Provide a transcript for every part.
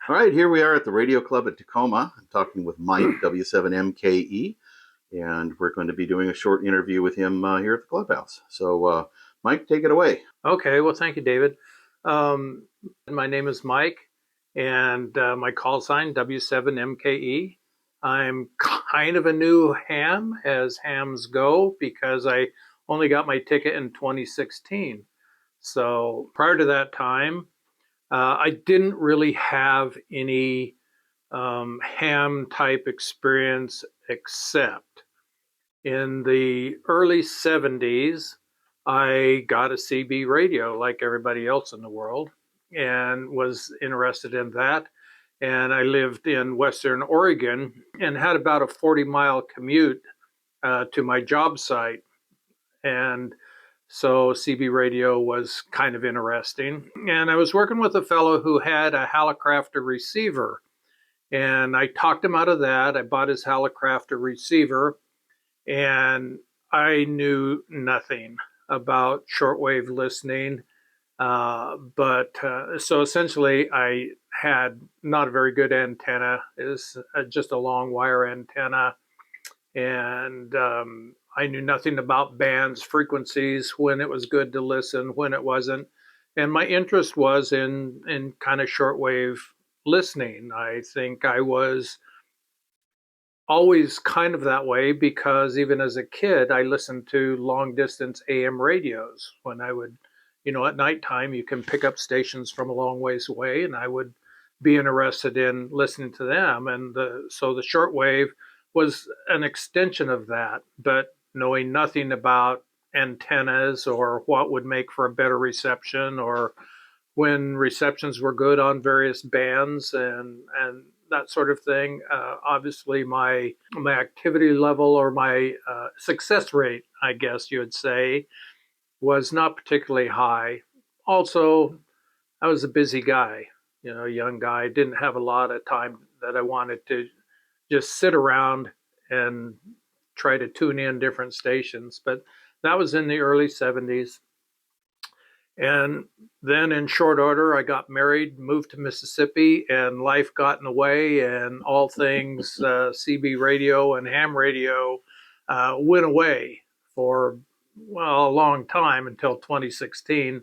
All right, here we are at the Radio Club at Tacoma. I'm talking with Mike, W7MKE, and we're going to be doing a short interview with him here at the clubhouse. So, Mike, take it away. Okay, well, thank you, David. My name is Mike, and my call sign, W7MKE. I'm kind of a new ham, as hams go, because I only got my ticket in 2016. So prior to that time, I didn't really have any ham type experience except in the early 70s. I got a CB radio like everybody else in the world and was interested in that. And I lived in Western Oregon and had about a 40-mile commute to my job site. And so CB radio was kind of interesting. And I was working with a fellow who had a Hallicrafter receiver. And I talked him out of that. I bought his Hallicrafter receiver, and I knew nothing about shortwave listening. So essentially, I had not a very good antenna. It was just a long wire antenna. And I knew nothing about bands, frequencies, when it was good to listen, when it wasn't. And my interest was in kind of shortwave listening. I think I was always kind of that way because even as a kid, I listened to long distance AM radios when I would, at nighttime, you can pick up stations from a long ways away, and I would be interested in listening to them. And so the shortwave was an extension of that, but knowing nothing about antennas or what would make for a better reception or when receptions were good on various bands and that sort of thing. Obviously, my activity level or my success rate, I guess you would say, was not particularly high. Also, I was a busy guy, young guy. Didn't have a lot of time that I wanted to just sit around and try to tune in different stations. But that was in the early 70s. And then in short order, I got married, moved to Mississippi, and life got in the way, and all things CB radio and ham radio went away for, a long time until 2016,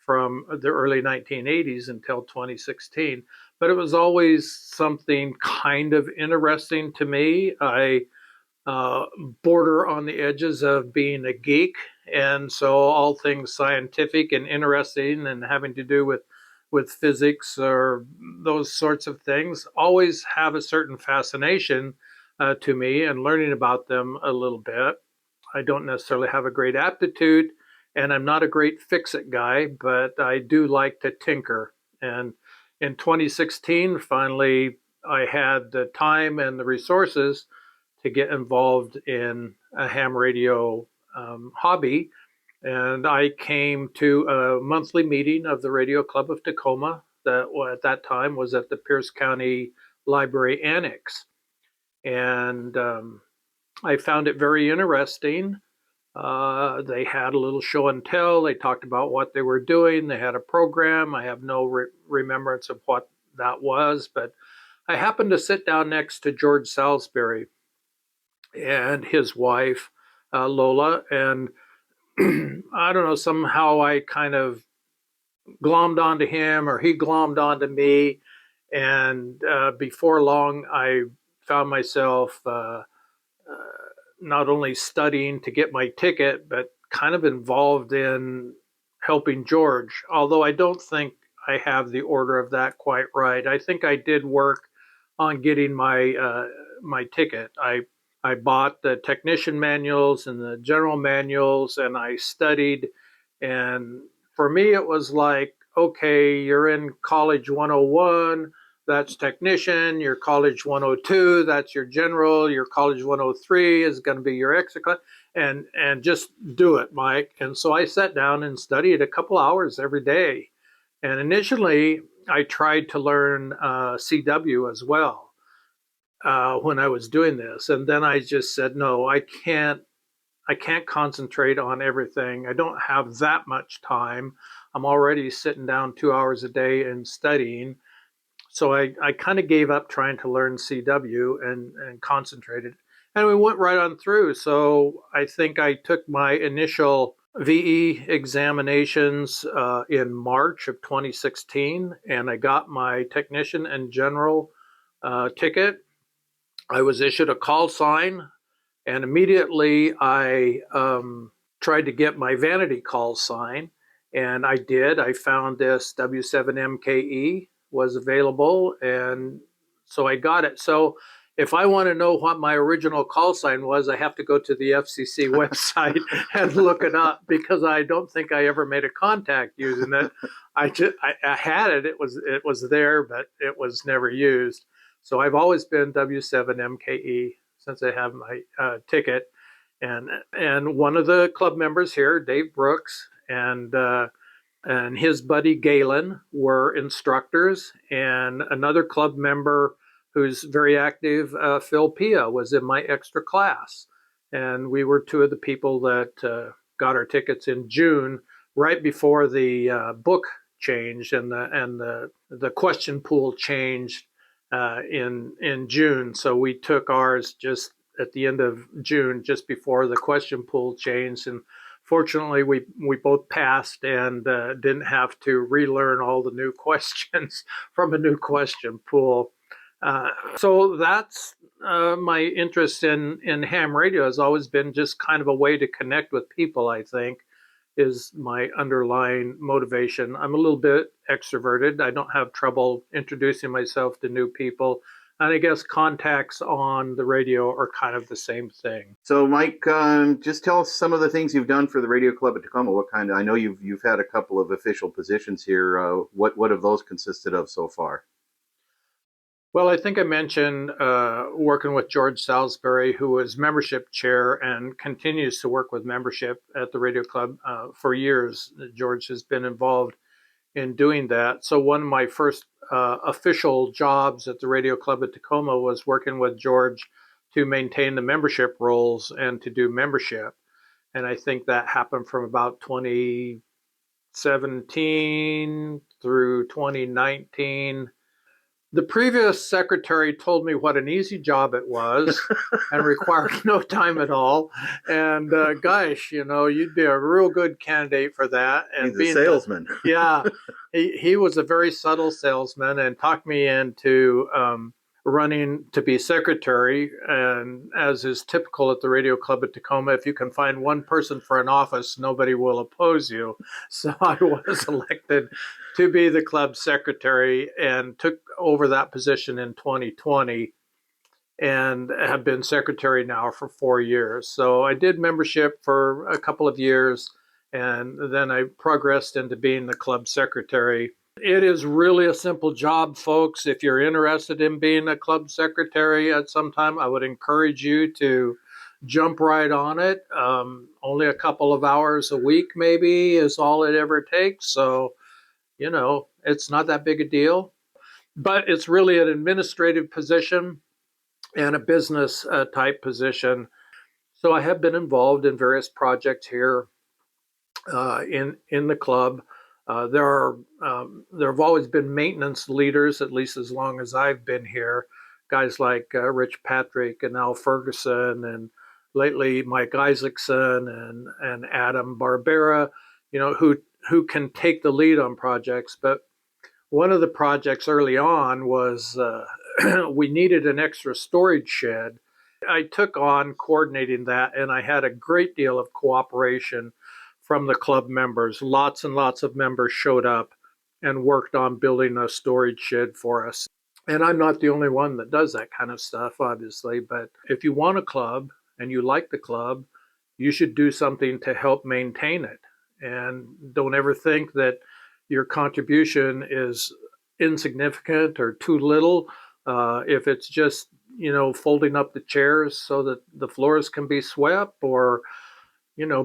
from the early 1980s until 2016. But it was always something kind of interesting to me. I border on the edges of being a geek, and so all things scientific and interesting and having to do with physics or those sorts of things always have a certain fascination to me, and learning about them a little bit. I don't necessarily have a great aptitude, and I'm not a great fix-it guy, but I do like to tinker. And in 2016, finally, I had the time and the resources to get involved in a ham radio hobby. And I came to a monthly meeting of the Radio Club of Tacoma that at that time was at the Pierce County Library Annex. And I found it very interesting. They had a little show and tell. They talked about what they were doing. They had a program. I have no remembrance of what that was, but I happened to sit down next to George Salisbury and his wife, Lola. And I don't know, somehow I kind of glommed onto him or he glommed onto me. And before long, I found myself not only studying to get my ticket, but kind of involved in helping George, although I don't think I have the order of that quite right. I think I did work on getting my ticket. I bought the technician manuals and the general manuals, and I studied. And for me, it was like, okay, you're in college 101, that's technician. Your college 102, that's your general. Your college 103 is going to be your extra class. And just do it, Mike. And so I sat down and studied a couple hours every day. And initially, I tried to learn CW as well when I was doing this. And then I just said, no, I can't concentrate on everything. I don't have that much time. I'm already sitting down 2 hours a day and studying. So I kind of gave up trying to learn CW and concentrated. And we went right on through. So I think I took my initial VE examinations in March of 2016, and I got my technician and general ticket. I was issued a call sign, and immediately I tried to get my vanity call sign, and I did. I found this W7MKE was available, and so I got it. So if I want to know what my original call sign was, I have to go to the FCC website and look it up, because I don't think I ever made a contact using it. I had it. It was there, but it was never used. So I've always been W7MKE since I have my ticket. And one of the club members here, Dave Brooks, and his buddy Galen were instructors, and another club member who's very active, Phil Pia, was in my extra class, and we were two of the people that got our tickets in June, right before the book changed and the question pool changed in June. So we took ours just at the end of June, just before the question pool changed, and fortunately we both passed and didn't have to relearn all the new questions from a new question pool. So that's my interest in ham radio has always been just kind of a way to connect with people, I think, is my underlying motivation. I'm a little bit extroverted. I don't have trouble introducing myself to new people. And I guess contacts on the radio are kind of the same thing. So, Mike, just tell us some of the things you've done for the Radio Club at Tacoma. What kind of? I know you've had a couple of official positions here. What have those consisted of so far? Well, I think I mentioned working with George Salisbury, who was membership chair and continues to work with membership at the Radio Club for years. George has been involved in doing that. So one of my first official jobs at the Radio Club at Tacoma was working with George to maintain the membership rolls and to do membership. And I think that happened from about 2017 through 2019. The previous secretary told me what an easy job it was and required no time at all. And gosh, you'd be a real good candidate for that. And He's a salesman. Yeah, he was a very subtle salesman and talked me into running to be secretary. And as is typical at the Radio Club at Tacoma, if you can find one person for an office, nobody will oppose you. So I was elected to be the club secretary and took over that position in 2020 and have been secretary now for 4 years. So I did membership for a couple of years, and then I progressed into being the club secretary. It is really a simple job, folks. If you're interested in being a club secretary at some time, I would encourage you to jump right on it. Only a couple of hours a week maybe is all it ever takes. So it's not that big a deal, but it's really an administrative position and a business type position. So I have been involved in various projects here in the club. There have always been maintenance leaders, at least as long as I've been here. Guys like Rich Patrick and Al Ferguson, and lately Mike Isaacson and Adam Barbera, who can take the lead on projects. But one of the projects early on was we needed an extra storage shed. I took on coordinating that, and I had a great deal of cooperation from the club members. Lots and lots of members showed up and worked on building a storage shed for us. And I'm not the only one that does that kind of stuff, obviously, but if you want a club and you like the club, you should do something to help maintain it. And don't ever think that your contribution is insignificant or too little. If it's just, folding up the chairs so that the floors can be swept, or,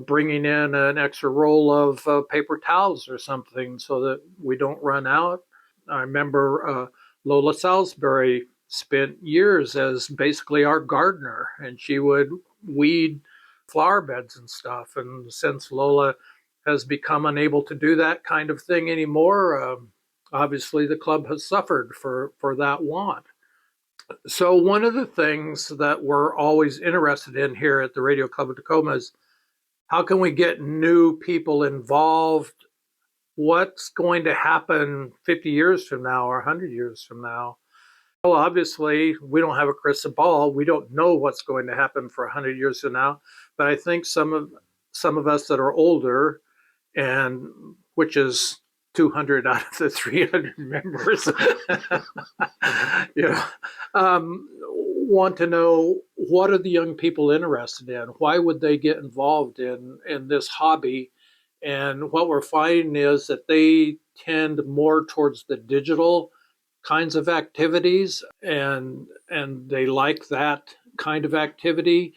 bringing in an extra roll of paper towels or something so that we don't run out. I remember Lola Salisbury spent years as basically our gardener, and she would weed flower beds and stuff. And since Lola has become unable to do that kind of thing anymore, obviously the club has suffered for that want. So one of the things that we're always interested in here at the Radio Club of Tacoma is how can we get new people involved? What's going to happen 50 years from now or 100 years from now? Well, obviously, we don't have a crystal ball. We don't know what's going to happen for 100 years from now. But I think some of us that are older, and which is 200 out of the 300 members, you know, want to know, what are the young people interested in? Why would they get involved in this hobby? And what we're finding is that they tend more towards the digital kinds of activities, and they like that kind of activity,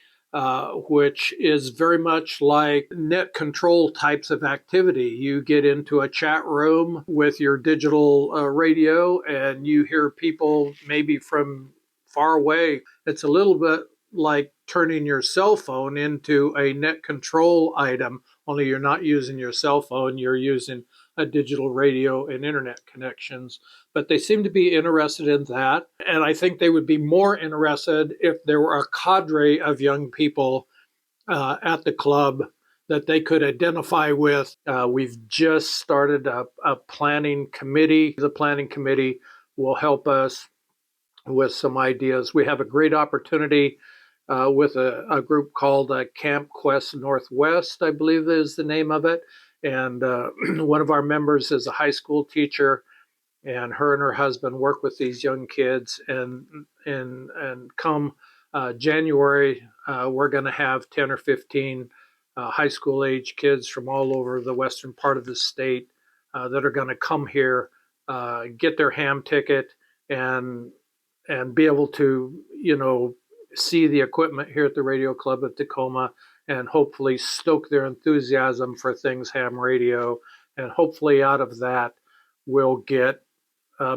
which is very much like net control types of activity. You get into a chat room with your digital radio, and you hear people maybe from far away. It's a little bit like turning your cell phone into a net control item, only you're not using your cell phone, you're using a digital radio and internet connections. But they seem to be interested in that. And I think they would be more interested if there were a cadre of young people at the club that they could identify with. We've just started a planning committee. The planning committee will help us with some ideas. We have a great opportunity with a group called Camp Quest Northwest, I believe is the name of it. And one of our members is a high school teacher, and her husband work with these young kids. And come January, we're going to have 10 or 15 high school age kids from all over the western part of the state that are going to come here, get their ham ticket, and be able to, see the equipment here at the Radio Club of Tacoma, and hopefully stoke their enthusiasm for things ham radio. And hopefully out of that, we'll get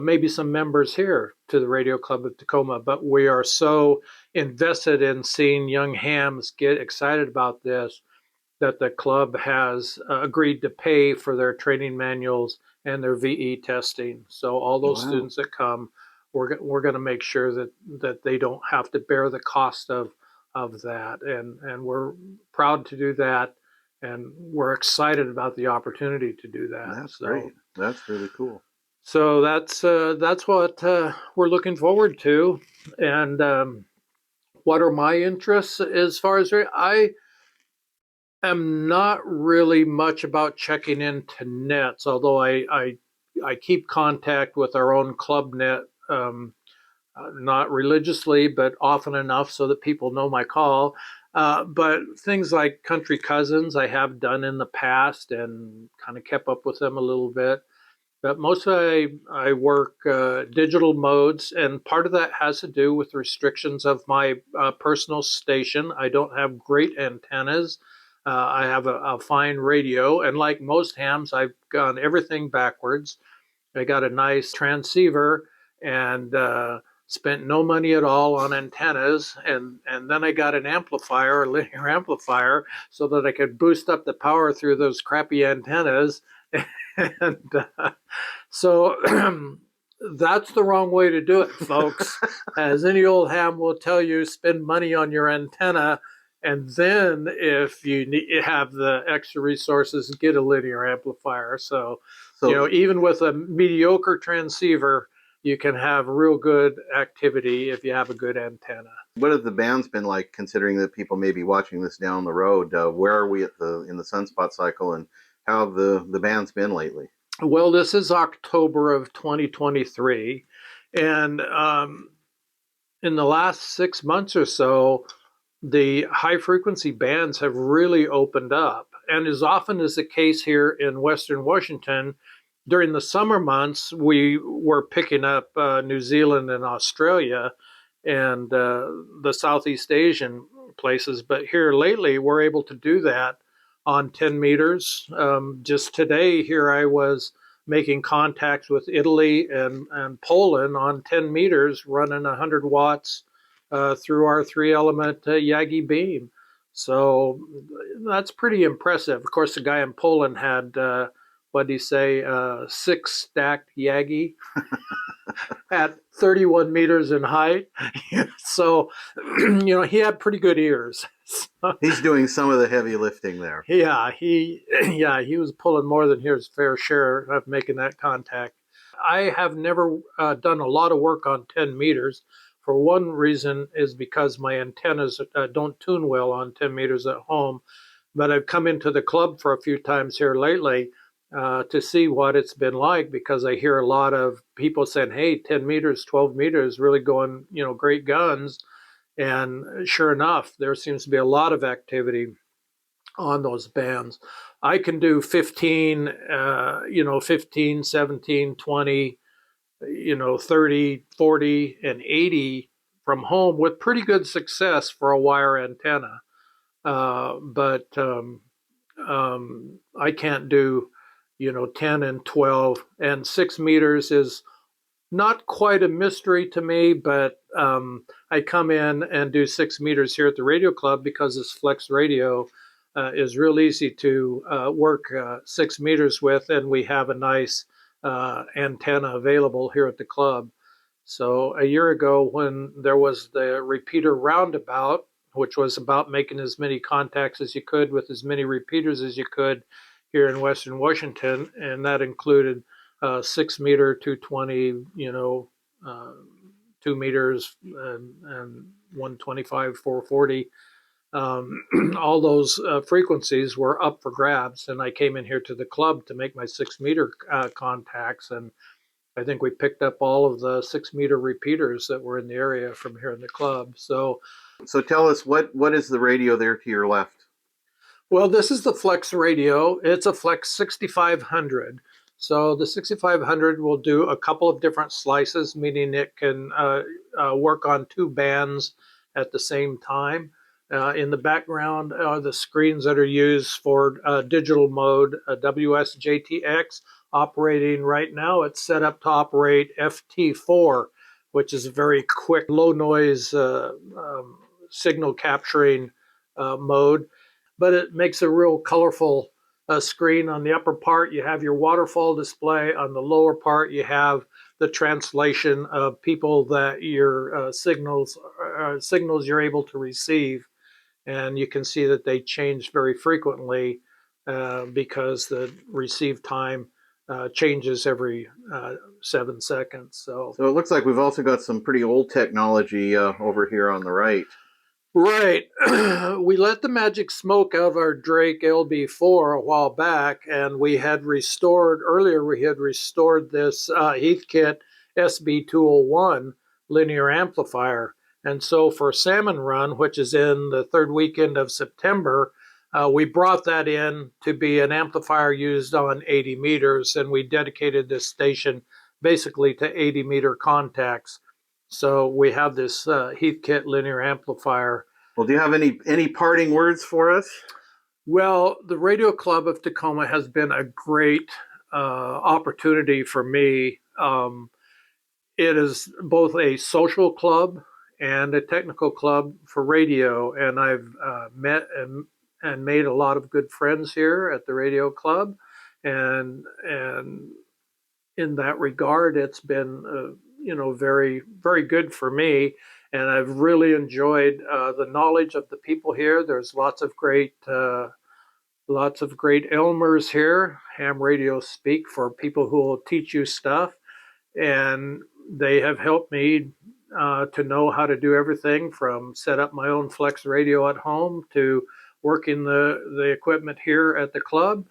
maybe some members here to the Radio Club of Tacoma. But we are so invested in seeing young hams get excited about this that the club has agreed to pay for their training manuals and their VE testing. So all those students that come, we're going to make sure that they don't have to bear the cost of that. And we're proud to do that. And we're excited about the opportunity to do that. That's great. That's really cool. So that's what we're looking forward to. And what are my interests as far as I am not really much about checking into nets, although I keep contact with our own club net, not religiously, but often enough so that people know my call. But things like Country Cousins I have done in the past and kind of kept up with them a little bit. But mostly I work digital modes, and part of that has to do with restrictions of my personal station. I don't have great antennas. I have a fine radio, and like most hams, I've gone everything backwards. I got a nice transceiver and spent no money at all on antennas, and then I got an amplifier, a linear amplifier, so that I could boost up the power through those crappy antennas. And so that's the wrong way to do it, folks. As any old ham will tell you, spend money on your antenna, and then if you have the extra resources, get a linear amplifier. So even with a mediocre transceiver, you can have real good activity if you have a good antenna. What have the bands been like, considering that people may be watching this down the road? Where are we in the sunspot cycle, and how have the band's been lately? Well, this is October of 2023, and in the last 6 months or so, the high frequency bands have really opened up. And as often is the case here in Western Washington, during the summer months, we were picking up New Zealand and Australia and the Southeast Asian places. But here lately, we're able to do that on 10 meters. Just today, here I was making contacts with Italy and Poland on 10 meters, running 100 watts through our 3-element Yagi beam. So that's pretty impressive. Of course, the guy in Poland had what did he say, 6 stacked Yagi at 31 meters in height. So, he had pretty good ears. He's doing some of the heavy lifting there. Yeah, he was pulling more than his fair share of making that contact. I have never done a lot of work on 10 meters. For one reason is because my antennas don't tune well on 10 meters at home. But I've come into the club for a few times here lately to see what it's been like, because I hear a lot of people saying, hey, 10 meters, 12 meters, really going, great guns. And sure enough, there seems to be a lot of activity on those bands. I can do 15, 15, 17, 20, 30, 40, and 80 from home with pretty good success for a wire antenna. But I can't do, 10 and 12. And 6 meters is not quite a mystery to me, but I come in and do 6 meters here at the radio club because this flex radio is real easy to work 6 meters with, and we have a nice antenna available here at the club. So a year ago, when there was the repeater roundabout, which was about making as many contacts as you could with as many repeaters as you could here in Western Washington, and that included 6 meter, 220, 2 meters, and 125, 440. All those frequencies were up for grabs, and I came in here to the club to make my 6 meter contacts, and I think we picked up all of the 6 meter repeaters that were in the area from here in the club. So tell us, what is the radio there to your left? well, this is the Flex radio. It's a Flex 6500. So the 6500 will do a couple of different slices, meaning it can work on 2 bands at the same time. In the background are the screens that are used for digital mode, WSJTX operating right now. It's set up to operate FT4, which is a very quick, low noise signal capturing mode. But it makes a real colorful screen. On the upper part, you have your waterfall display. On the lower part, you have the translation of people that your signals you're able to receive. And you can see that they change very frequently because the receive time changes every 7 seconds. So it looks like we've also got some pretty old technology over here on the right. Right. We let the magic smoke out of our Drake LB4 a while back, and we had restored this Heathkit SB201 linear amplifier. And so for Salmon Run, which is in the 3rd weekend of September, we brought that in to be an amplifier used on 80 meters, and we dedicated this station basically to 80 meter contacts. So we have this Heathkit linear amplifier. Well, do you have any parting words for us? Well, the Radio Club of Tacoma has been a great opportunity for me. It is both a social club and a technical club for radio, and I've met and made a lot of good friends here at the Radio Club, and in that regard, it's been very, very good for me. And I've really enjoyed the knowledge of the people here. There's lots of great Elmers here, ham radio speak, for people who will teach you stuff. And they have helped me to know how to do everything from set up my own flex radio at home to working the equipment here at the club.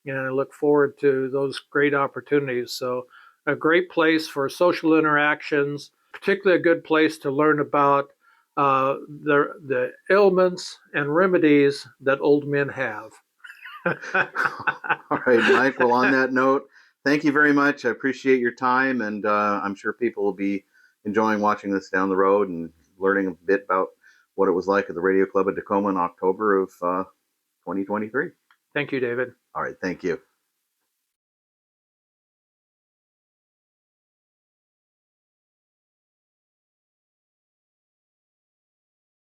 And I look forward to those great opportunities. So a great place for social interactions, particularly a good place to learn about the ailments and remedies that old men have. All right, Mike. Well, on that note, thank you very much. I appreciate your time, and I'm sure people will be enjoying watching this down the road and learning a bit about what it was like at the Radio Club of Tacoma in October of 2023. Thank you, David. All right, thank you.